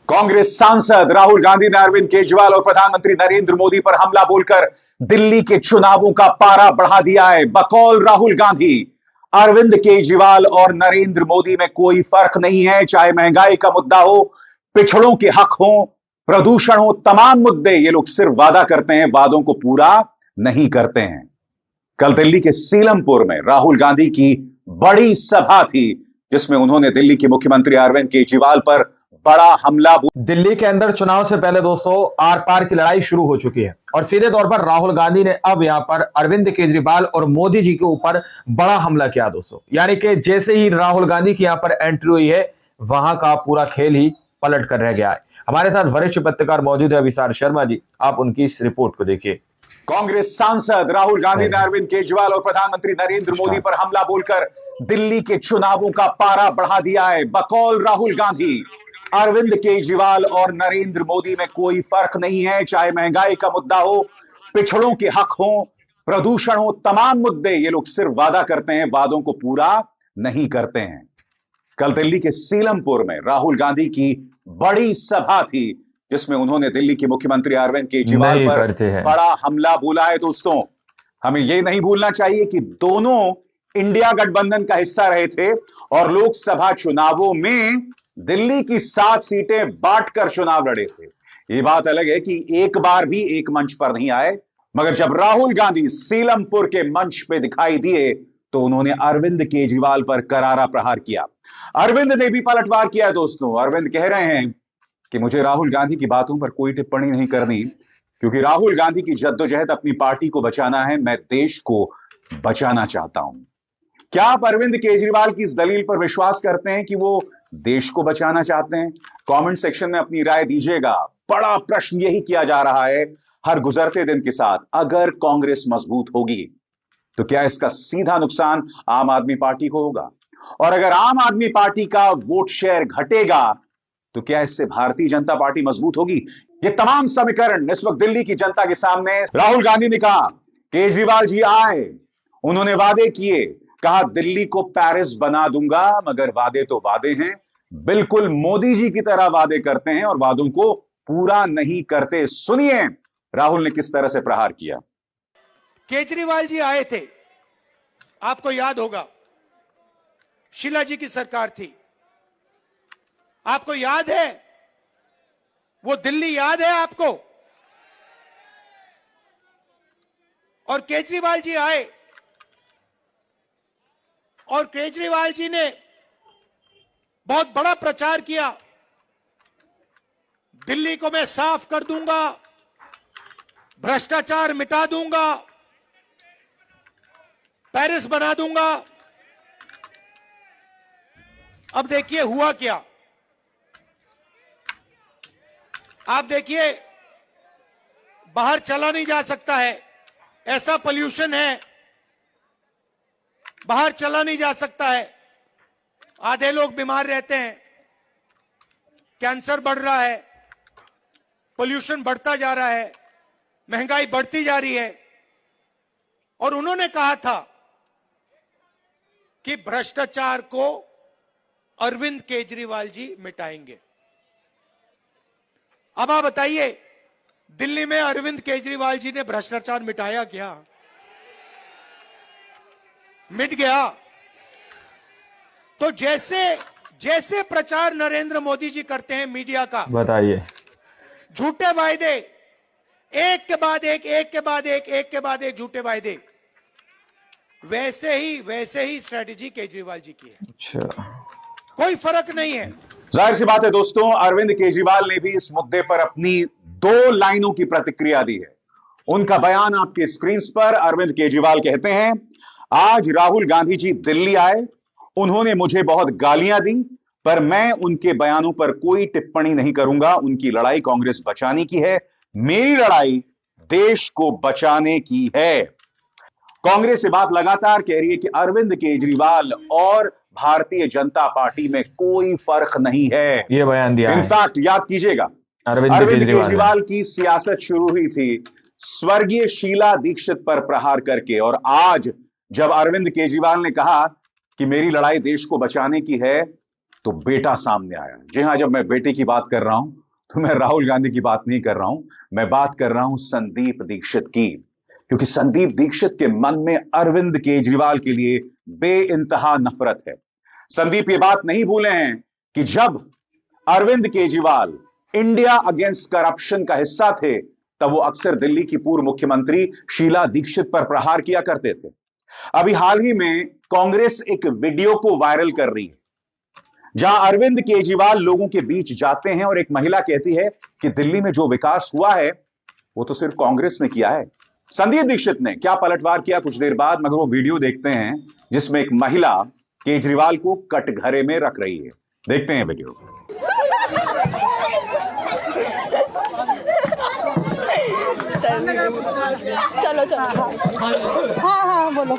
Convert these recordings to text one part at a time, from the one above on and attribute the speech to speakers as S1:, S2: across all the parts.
S1: कांग्रेस सांसद राहुल गांधी ने अरविंद केजरीवाल और प्रधानमंत्री नरेंद्र मोदी पर हमला बोलकर दिल्ली के चुनावों का पारा बढ़ा दिया है। बकौल राहुल गांधी, अरविंद केजरीवाल और नरेंद्र मोदी में कोई फर्क नहीं है। चाहे महंगाई का मुद्दा हो, पिछड़ों के हक हो, प्रदूषण हो, तमाम मुद्दे ये लोग सिर्फ वादा करते हैं, वादों को पूरा नहीं करते हैं। कल दिल्ली के सीलमपुर में राहुल गांधी की बड़ी सभा थी, जिसमें उन्होंने दिल्ली के मुख्यमंत्री अरविंद केजरीवाल पर बड़ा हमला।
S2: दिल्ली के अंदर चुनाव से पहले दोस्तों आर पार की लड़ाई शुरू हो चुकी है और सीधे तौर पर राहुल गांधी ने अब यहां पर अरविंद केजरीवाल और मोदी जी के ऊपर बड़ा हमला किया दोस्तों। यानी कि जैसे ही राहुल गांधी की यहां पर एंट्री हुई है, वहां का पूरा खेल ही पलट कर रह गया है। हमारे साथ वरिष्ठ पत्रकार मौजूद है अभिसार शर्मा जी, आप उनकी इस रिपोर्ट को देखिए।
S1: कांग्रेस सांसद राहुल गांधी ने अरविंद केजरीवाल और प्रधानमंत्री नरेंद्र मोदी पर हमला बोलकर दिल्ली के चुनावों का पारा बढ़ा दिया है। बकौल राहुल गांधी, अरविंद केजरीवाल और नरेंद्र मोदी में कोई फर्क नहीं है। चाहे महंगाई का मुद्दा हो, पिछड़ों के हक हो, प्रदूषण हो, तमाम मुद्दे ये लोग सिर्फ वादा करते हैं, वादों को पूरा नहीं करते हैं। कल दिल्ली के सीलमपुर में राहुल गांधी की बड़ी सभा थी, जिसमें उन्होंने दिल्ली के मुख्यमंत्री अरविंद केजरीवाल पर बड़ा हमला बोला है। दोस्तों, हमें यह नहीं भूलना चाहिए कि दोनों इंडिया गठबंधन का हिस्सा रहे थे और लोकसभा चुनावों में दिल्ली की 7 सीटें बांटकर चुनाव लड़े थे। यह बात अलग है कि एक बार भी एक मंच पर नहीं आए, मगर जब राहुल गांधी सीलमपुर के मंच पे दिखाई दिए तो उन्होंने अरविंद केजरीवाल पर करारा प्रहार किया। अरविंद ने भी पलटवार किया। दोस्तों, अरविंद कह रहे हैं कि मुझे राहुल गांधी की बातों पर कोई टिप्पणी नहीं करनी, क्योंकि राहुल गांधी की जद्दोजहद अपनी पार्टी को बचाना है, मैं देश को बचाना चाहता हूं। क्या आप अरविंद केजरीवाल की इस दलील पर विश्वास करते हैं कि वो देश को बचाना चाहते हैं? कमेंट सेक्शन में अपनी राय दीजिएगा। बड़ा प्रश्न यही किया जा रहा है हर गुजरते दिन के साथ। अगर कांग्रेस मजबूत होगी तो क्या इसका सीधा नुकसान आम आदमी पार्टी को होगा? और अगर आम आदमी पार्टी का वोट शेयर घटेगा तो क्या इससे भारतीय जनता पार्टी मजबूत होगी? ये तमाम समीकरण इस वक्त दिल्ली की जनता के सामने। राहुल गांधी ने कहा केजरीवाल जी आए, उन्होंने वादे किए, कहा दिल्ली को पेरिस बना दूंगा, मगर वादे तो वादे हैं, बिल्कुल मोदी जी की तरह वादे करते हैं और वादों को पूरा नहीं करते। सुनिए राहुल ने किस तरह से प्रहार किया।
S3: केजरीवाल जी आए थे, आपको याद होगा, शीला जी की सरकार थी, आपको याद है? वो दिल्ली याद है आपको? और केजरीवाल जी आए और केजरीवाल जी ने बहुत बड़ा प्रचार किया, दिल्ली को मैं साफ कर दूंगा, भ्रष्टाचार मिटा दूंगा, पेरिस बना दूंगा। अब देखिए हुआ क्या। आप देखिए, बाहर चला नहीं जा सकता है, ऐसा पोल्यूशन है, बाहर चला नहीं जा सकता है, आधे लोग बीमार रहते हैं, कैंसर बढ़ रहा है, पोल्यूशन बढ़ता जा रहा है, महंगाई बढ़ती जा रही है। और उन्होंने कहा था कि भ्रष्टाचार को अरविंद केजरीवाल जी मिटाएंगे। अब आप बताइए, दिल्ली में अरविंद केजरीवाल जी ने भ्रष्टाचार मिटाया क्या? मिट गया। तो जैसे प्रचार नरेंद्र मोदी जी करते हैं मीडिया का, बताइए, झूठे वायदे, एक के बाद एक, एक के बाद एक, एक के बाद एक झूठे वायदे, वैसे ही स्ट्रेटेजी केजरीवाल जी की है। अच्छा, कोई फर्क नहीं है।
S1: जाहिर सी बात है दोस्तों, अरविंद केजरीवाल ने भी इस मुद्दे पर अपनी 2 लाइनों की प्रतिक्रिया दी है। उनका बयान आपके स्क्रीन पर। अरविंद केजरीवाल कहते हैं, आज राहुल गांधी जी दिल्ली आए, उन्होंने मुझे बहुत गालियां दी, पर मैं उनके बयानों पर कोई टिप्पणी नहीं करूंगा। उनकी लड़ाई कांग्रेस बचाने की है, मेरी लड़ाई देश को बचाने की है। कांग्रेस ये बात लगातार कह रही है कि अरविंद केजरीवाल और भारतीय जनता पार्टी में कोई फर्क नहीं है।
S2: ये बयान दिया।
S1: इनफैक्ट याद कीजिएगा, अरविंद केजरीवाल की सियासत शुरू हुई थी स्वर्गीय शीला दीक्षित पर प्रहार करके, और आज जब अरविंद केजरीवाल ने कहा कि मेरी लड़ाई देश को बचाने की है, तो बेटा सामने आया। जी हां, जब मैं बेटे की बात कर रहा हूं तो मैं राहुल गांधी की बात नहीं कर रहा हूं, मैं बात कर रहा हूं संदीप दीक्षित की। क्योंकि संदीप दीक्षित के मन में अरविंद केजरीवाल के लिए बेइंतहा नफरत है। संदीप ये बात नहीं भूले हैं कि जब Arvind Kejriwal India against corruption का हिस्सा थे, तब वो अक्सर दिल्ली की पूर्व मुख्यमंत्री शीला दीक्षित पर प्रहार किया करते थे। अभी हाल ही में कांग्रेस एक वीडियो को वायरल कर रही है, जहां अरविंद केजरीवाल लोगों के बीच जाते हैं और एक महिला कहती है कि दिल्ली में जो विकास हुआ है वो तो सिर्फ कांग्रेस ने किया है। संदीप दीक्षित ने क्या पलटवार किया कुछ देर बाद, मगर वो वीडियो देखते हैं जिसमें एक महिला केजरीवाल को कटघरे में रख रही है। देखते हैं वीडियो।
S4: चलो चलो। हाँ बोलो।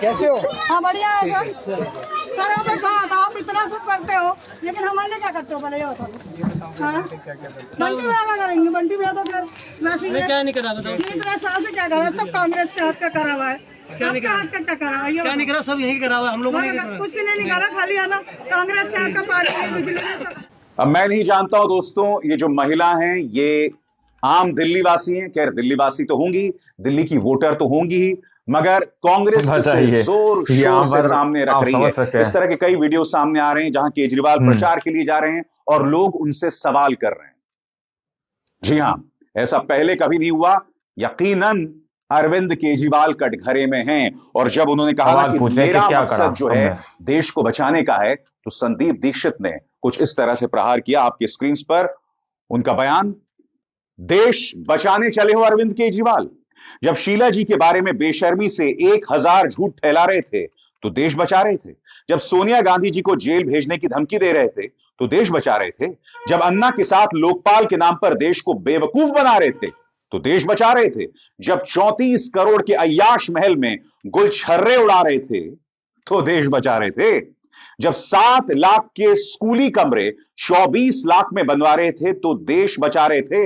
S5: कैसे हो?
S4: हाँ बढ़िया है सर। सर आप आप इतना सब करते हो, लेकिन हमारे लिए क्या करते हो पहले ये बताओ। हाँ बंटी भैया क्या करेंगे? बंटी भैया तो फिर वैसे ही
S5: क्या नहीं करा बताओ।
S4: इतना साल से क्या करा? सब कांग्रेस के हाथ का करा हुआ है।
S5: क्या नहीं करा?
S4: हाथ का क्या करा हुआ है?
S5: क्या नहीं करा? सब यही करा हुआ है, हम लोगों ने
S4: कुछ नहीं करा, खाली है ना कांग्रेस के हाथ का पार्टी।
S1: अब मैं नहीं जानता हूं दोस्तों, ये जो महिला हैं ये आम दिल्ली वासी हैं। खैर दिल्ली वासी तो होंगी, दिल्ली की वोटर तो होंगी ही, मगर कांग्रेस से जोर शोर से सामने रख रही है। इस तरह के कई वीडियो सामने आ रहे हैं जहां केजरीवाल प्रचार के लिए जा रहे हैं और लोग उनसे सवाल कर रहे हैं। जी हां, ऐसा पहले कभी नहीं हुआ। यकीनन अरविंद केजरीवाल कटघरे में हैं और जब उन्होंने कहा कि मेरा मकसद जो है देश को बचाने का है, तो संदीप दीक्षित ने कुछ इस तरह से प्रहार किया। आपके स्क्रीन पर उनका बयान। देश बचाने चले हो अरविंद केजरीवाल? जब शीला जी के बारे में बेशर्मी से 1000 झूठ फैला रहे थे तो देश बचा रहे थे। जब सोनिया गांधी जी को जेल भेजने की धमकी दे रहे थे तो देश बचा रहे थे। जब अन्ना के साथ लोकपाल के नाम पर देश को बेवकूफ बना रहे थे तो देश बचा रहे थे। जब 34 करोड़ के अय्याश महल में गुलछर्रे उड़ा रहे थे तो देश बचा रहे थे। जब 7 लाख के स्कूली कमरे 24 लाख में बनवा रहे थे तो देश बचा रहे थे।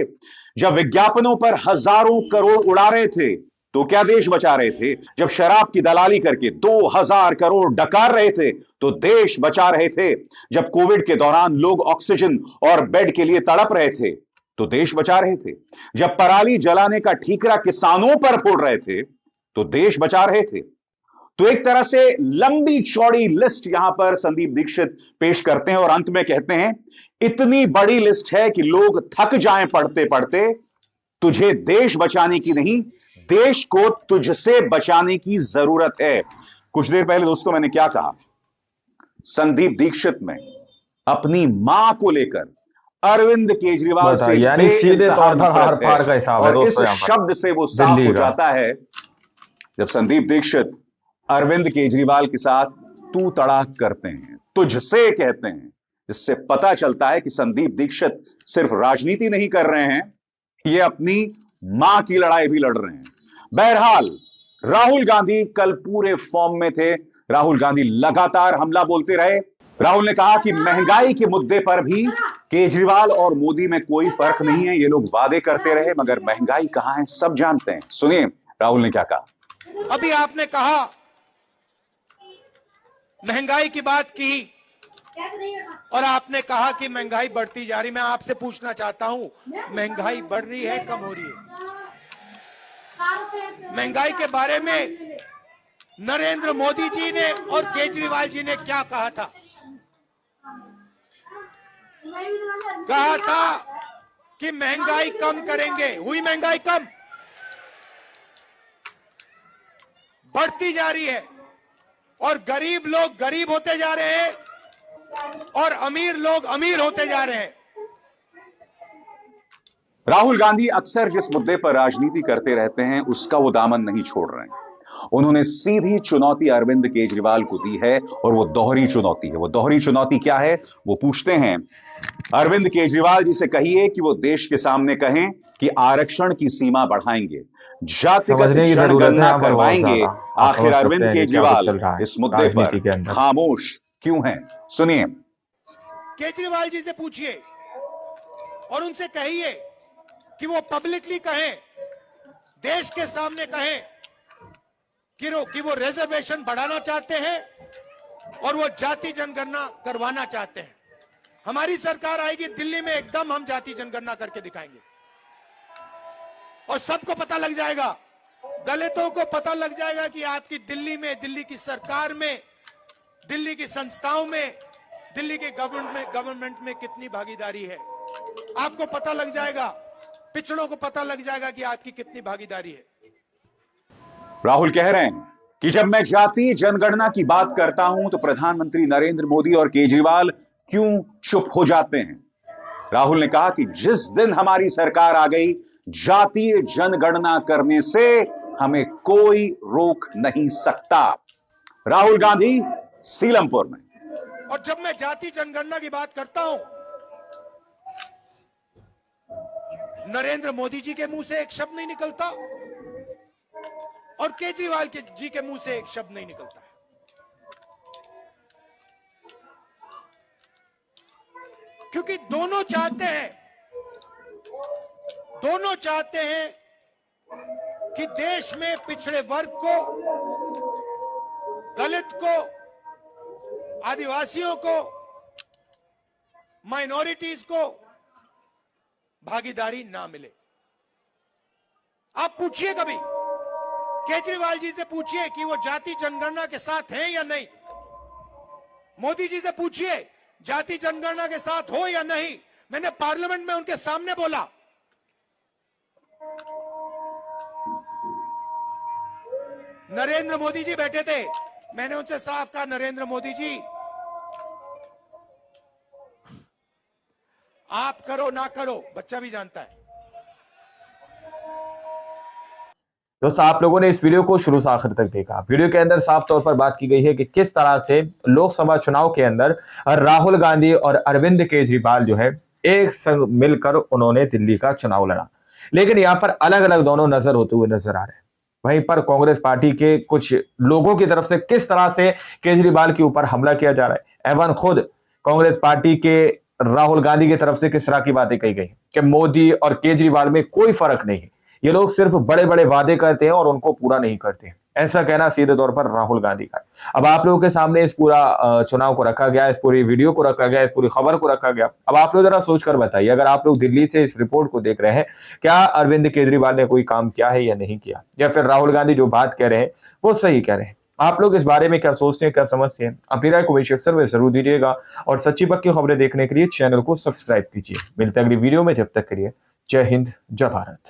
S1: जब विज्ञापनों पर हजारों करोड़ उड़ा रहे थे तो क्या देश बचा रहे थे? जब शराब की दलाली करके 2000 करोड़ डकार रहे थे तो देश बचा रहे थे। जब कोविड के दौरान लोग ऑक्सीजन और बेड के लिए तड़प रहे थे तो देश बचा रहे थे। जब पराली जलाने का ठीकरा किसानों पर फोड़ रहे थे तो देश बचा रहे थे। तो एक तरह से लंबी चौड़ी लिस्ट यहां पर संदीप दीक्षित पेश करते हैं और अंत में कहते हैं, इतनी बड़ी लिस्ट है कि लोग थक जाएं पढ़ते पढ़ते। तुझे देश बचाने की नहीं, देश को तुझसे बचाने की जरूरत है। कुछ देर पहले दोस्तों मैंने क्या कहा? संदीप दीक्षित में अपनी मां को लेकर अरविंद केजरीवाल से
S2: यानी सीधे तौर पर हार पार का हिसाब है।
S1: और इस शब्द से वो साफ हो जाता है जब संदीप दीक्षित अरविंद केजरीवाल के साथ तू तड़ाक करते हैं, तुझसे कहते हैं। इससे पता चलता है कि संदीप दीक्षित सिर्फ राजनीति नहीं कर रहे हैं, ये अपनी मां की लड़ाई भी लड़ रहे हैं। बहरहाल राहुल गांधी कल पूरे फॉर्म में थे। राहुल गांधी लगातार हमला बोलते रहे। राहुल ने कहा कि महंगाई के मुद्दे पर भी केजरीवाल और मोदी में कोई फर्क नहीं है। ये लोग वादे करते रहे मगर महंगाई कहां है सब जानते हैं। सुनिए राहुल ने क्या कहा।
S3: अभी आपने कहा, महंगाई की बात की और आपने कहा कि महंगाई बढ़ती जा रही। मैं आपसे पूछना चाहता हूं, महंगाई बढ़ रही है कम हो रही है? महंगाई के बारे में नरेंद्र मोदी जी ने और केजरीवाल जी ने क्या कहा था? कहा था कि महंगाई कम करेंगे। हुई महंगाई कम? बढ़ती जा रही है और गरीब लोग गरीब होते जा रहे हैं और अमीर लोग अमीर होते जा रहे हैं।
S1: राहुल गांधी अक्सर जिस मुद्दे पर राजनीति करते रहते हैं उसका वो दामन नहीं छोड़ रहे हैं। उन्होंने सीधी चुनौती अरविंद केजरीवाल को दी है और वो दोहरी चुनौती है। वो दोहरी चुनौती क्या है? वो पूछते हैं, अरविंद केजरीवाल जी से कहिए कि वो देश के सामने कहें कि आरक्षण की सीमा बढ़ाएंगे, जातिगत जनगणना करवाएंगे। आखिर अरविंद केजरीवाल इस मुद्दे पर खामोश क्यों हैं? सुनिए।
S3: केजरीवाल जी से पूछिए और उनसे कहिए कि वो पब्लिकली कहें, देश के सामने कहें कि वो रिजर्वेशन बढ़ाना चाहते हैं और वो जाति जनगणना करवाना चाहते हैं। हमारी सरकार आएगी, दिल्ली में एकदम हम जाति जनगणना करके दिखाएंगे और सबको पता लग जाएगा, दलितों को पता लग जाएगा कि आपकी दिल्ली में, दिल्ली की सरकार में, दिल्ली की संस्थाओं में, दिल्ली के गवर्नमेंट में कितनी भागीदारी है। आपको पता लग जाएगा, पिछड़ों को पता लग जाएगा कि आपकी कितनी भागीदारी है।
S1: राहुल कह रहे हैं कि जब मैं जातीय जनगणना की बात करता हूं तो प्रधानमंत्री नरेंद्र मोदी और केजरीवाल क्यों चुप हो जाते हैं। राहुल ने कहा कि जिस दिन हमारी सरकार आ गई, जातीय जनगणना करने से हमें कोई रोक नहीं सकता। राहुल गांधी सीलमपुर में।
S3: और जब मैं जाति जनगणना की बात करता हूं, नरेंद्र मोदी जी के मुंह से एक शब्द नहीं निकलता और केजरीवाल जी के मुंह से एक शब्द नहीं निकलता है। क्योंकि दोनों चाहते हैं कि देश में पिछड़े वर्ग को, दलित को, आदिवासियों को, माइनॉरिटीज को भागीदारी ना मिले। आप पूछिए कभी केजरीवाल जी से, पूछिए कि वो जाति जनगणना के साथ हैं या नहीं। मोदी जी से पूछिए जाति जनगणना के साथ हो या नहीं। मैंने पार्लियामेंट में उनके सामने बोला, नरेंद्र मोदी जी बैठे थे, मैंने उनसे साफ कहा, नरेंद्र मोदी जी आप करो ना करो, बच्चा भी जानता है।
S2: दोस्तों, आप लोगों ने इस वीडियो को शुरू से आखिर तक देखा। वीडियो के अंदर साफ तौर पर बात की गई है कि किस तरह से लोकसभा चुनाव के अंदर राहुल गांधी और अरविंद केजरीवाल जो है एक संग मिलकर उन्होंने दिल्ली का चुनाव लड़ा, लेकिन यहाँ पर अलग अलग दोनों नजर होते हुए नजर आ रहे हैं। वहीं पर कांग्रेस पार्टी के कुछ लोगों की तरफ से किस तरह से केजरीवाल के ऊपर हमला किया जा रहा है, एवं खुद कांग्रेस पार्टी के राहुल गांधी की तरफ से किस तरह की बातें कही गई कि मोदी और केजरीवाल में कोई फर्क नहीं है, ये लोग सिर्फ बड़े बड़े वादे करते हैं और उनको पूरा नहीं करते। ऐसा कहना सीधे तौर पर राहुल गांधी का। अब आप लोगों के सामने इस पूरा चुनाव को रखा गया, इस पूरी वीडियो को रखा गया, इस पूरी खबर को रखा गया। अब आप लोग जरा सोचकर बताइए, अगर आप लोग दिल्ली से इस रिपोर्ट को देख रहे हैं, क्या अरविंद केजरीवाल ने कोई काम किया है या नहीं किया, या फिर राहुल गांधी जो बात कह रहे हैं वो सही कह रहे हैं। आप लोग इस बारे में क्या सोचते हैं, क्या समझते हैं, अपनी राय कमेंट सेक्शन में जरूर दीजिएगा और सच्ची पक्की खबरें देखने के लिए चैनल को सब्सक्राइब कीजिए। मिलते हैं अगली वीडियो में, जब तक के लिए जय हिंद, जय भारत।